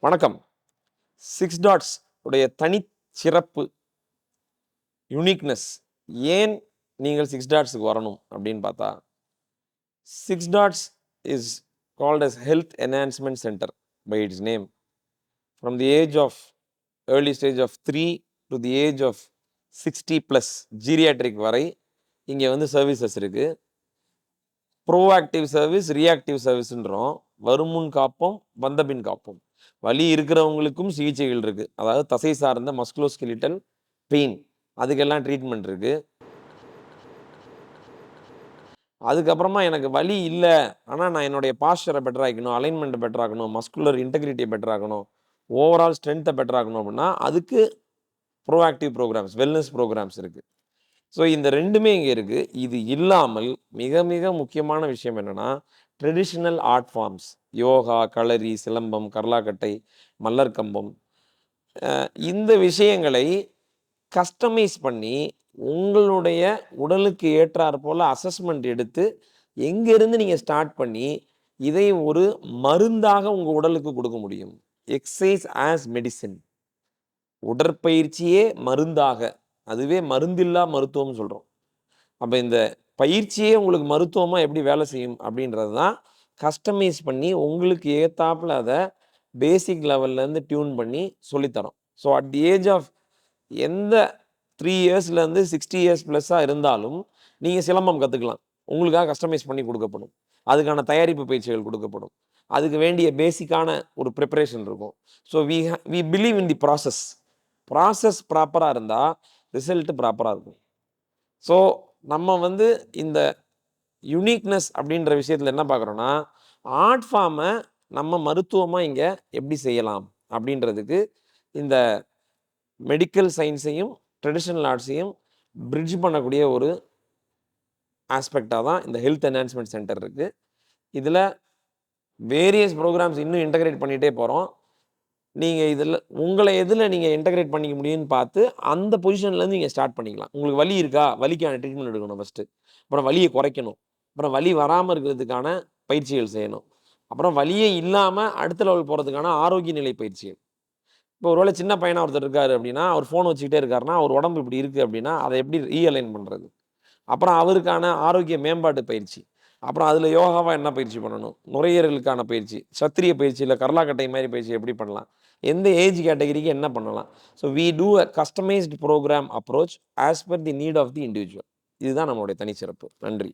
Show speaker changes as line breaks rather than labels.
வணக்கம். 6 டாட்ஸ் உடைய தனிச்சிறப்பு யுனிக்னஸ் ஏன் நீங்கள் 6 டாட்ஸ்க்கு வரணும் அப்படின்னு பார்த்தா, 6 dots is called as health enhancement centre by its name. From the age of early stage of 3 to the age of 60+ geriatric வரை இங்கே வந்து சர்வீசஸ் இருக்கு. ப்ரோஆக்டிவ் சர்வீஸ், ரியாக்டிவ் சர்வீஸ்ன்றோம். வருமுன் காப்போம், வந்தபின் காப்போம். வலி இருக்கிறவங்களுக்கும் சிகிச்சைகள் இருக்கு. அதாவது தசை சார்ந்த மஸ்குலோஸ்கெலிட்டல் பெயின், அதுக்கெல்லாம் ட்ரீட்மெண்ட் இருக்கு. அதுக்கப்புறமா எனக்கு வலி இல்லை, ஆனால் நான் என்னுடைய பாஸ்டரை பெட்டர் ஆக்கணும், அலைன்மெண்ட்டை பெட்டர் ஆக்கணும், மஸ்குலர் இன்டெகிரிட்டியை பெட்டர் ஆக்கணும், ஓவரால் ஸ்ட்ரென்த்தை பெட்டர் ஆக்கணும் அப்படின்னா அதுக்கு ப்ரோஆக்டிவ் ப்ரோக்ராம்ஸ், வெல்னஸ் ப்ரோக்ராம்ஸ் இருக்குது. ஸோ இந்த ரெண்டுமே இங்கே இருக்குது. இது இல்லாமல் மிக மிக முக்கியமான விஷயம் என்னென்னா, ட்ரெடிஷ்னல் ஆர்ட் ஃபார்ம்ஸ், யோகா, களரி, சிலம்பம், கர்லாக்கட்டை, மல்லர் கம்பம், இந்த விஷயங்களை கஸ்டமைஸ் பண்ணி உங்களுடைய உடலுக்கு ஏற்றாற் போல் அசஸ்மெண்ட் எடுத்து எங்கேருந்து நீங்கள் ஸ்டார்ட் பண்ணி இதை ஒரு மருந்தாக உங்கள் உடலுக்கு கொடுக்க முடியும். எக்ஸசைஸ் ஆஸ் மெடிசின், உடற்பயிற்சியே மருந்தாக, அதுவே மருந்தில்லா மருத்துவம்னு சொல்கிறோம். அப்போ இந்த பயிற்சியே உங்களுக்கு மருத்துவமாக எப்படி வேலை செய்யும் அப்படின்றது தான் கஸ்டமைஸ் பண்ணி உங்களுக்கு ஏற்றாப்புல அதை பேசிக் லெவல்லேருந்து டியூன் பண்ணி சொல்லித்தரோம். So at the age of எந்த 3 இயர்ஸ்லேருந்து 60 இயர்ஸ் ப்ளஸ்ஸாக இருந்தாலும் நீங்கள் சிலம்பம் கற்றுக்கலாம். உங்களுக்காக கஸ்டமைஸ் பண்ணி கொடுக்கப்படும். அதுக்கான தயாரிப்பு பயிற்சிகள் கொடுக்கப்படும். அதுக்கு வேண்டிய பேசிக்கான ஒரு ப்ரிப்பரேஷன் இருக்கும். So we believe in the process. Process ப்ராப்பராக இருந்தால் ரிசல்ட்டு ப்ராப்பராக இருக்கும். ஸோ நம்ம வந்து இந்த யுனிக்னஸ் அப்படின்ற விஷயத்தில் என்ன பார்க்குறோன்னா, ஆர்ட் ஃபார்மை நம்ம மருத்துவமாக இங்கே எப்படி செய்யலாம் அப்படின்றதுக்கு இந்த மெடிக்கல் சயின்ஸையும் ட்ரெடிஷ்னல் ஆர்ட்ஸையும் பிரிட்ஜ் பண்ணக்கூடிய ஒரு ஆஸ்பெக்டாக தான் இந்த ஹெல்த் என்ஹான்ஸ்மெண்ட் சென்டர் இருக்குது. இதில் வேரியஸ் ப்ரோக்ராம்ஸ் இன்னும் இன்டகிரேட் பண்ணிகிட்டே போகிறோம். நீங்கள் இதில் உங்களை எதில் நீங்கள் இன்டகிரேட் பண்ணிக்க முடியும்னு பார்த்து அந்த பொசிஷன்லேருந்து நீங்கள் ஸ்டார்ட் பண்ணிக்கலாம். உங்களுக்கு வலி இருக்கா, வலிக்கான ட்ரீட்மெண்ட் எடுக்கணும் ஃபஸ்ட்டு. அப்புறம் வலியை குறைக்கணும். அப்புறம் வலி வராமல் இருக்கிறதுக்கான பயிற்சிகள் செய்யணும். அப்புறம் வலியே இல்லாமல் அடுத்த லெவல் போகிறதுக்கான ஆரோக்கிய நிலை பயிற்சிகள். இப்போ ஒருவேளை சின்ன பையனாக ஒருத்தர் இருக்காரு அப்படின்னா, அவர் ஃபோன் வச்சுக்கிட்டே இருக்காருன்னா, அவர் உடம்பு இப்படி இருக்குது அப்படின்னா அதை எப்படி ரீஅலைன் பண்ணுறது. அப்புறம் அவருக்கான ஆரோக்கிய மேம்பாட்டு பயிற்சி. அப்புறம் அதில் யோகாவாக என்ன பயிற்சி பண்ணணும், நுரையீரலுக்கான பயிற்சி, சத்திரிய பயிற்சி, இல்லை கர்லாக்கட்டை மாதிரி பயிற்சி எப்படி பண்ணலாம், எந்த ஏஜ் கேட்டகரிக்கு என்ன பண்ணலாம். So we do a customised programme approach as per the need of the individual. இதுதான் நம்மளுடைய தனிச்சிறப்பு. நன்றி.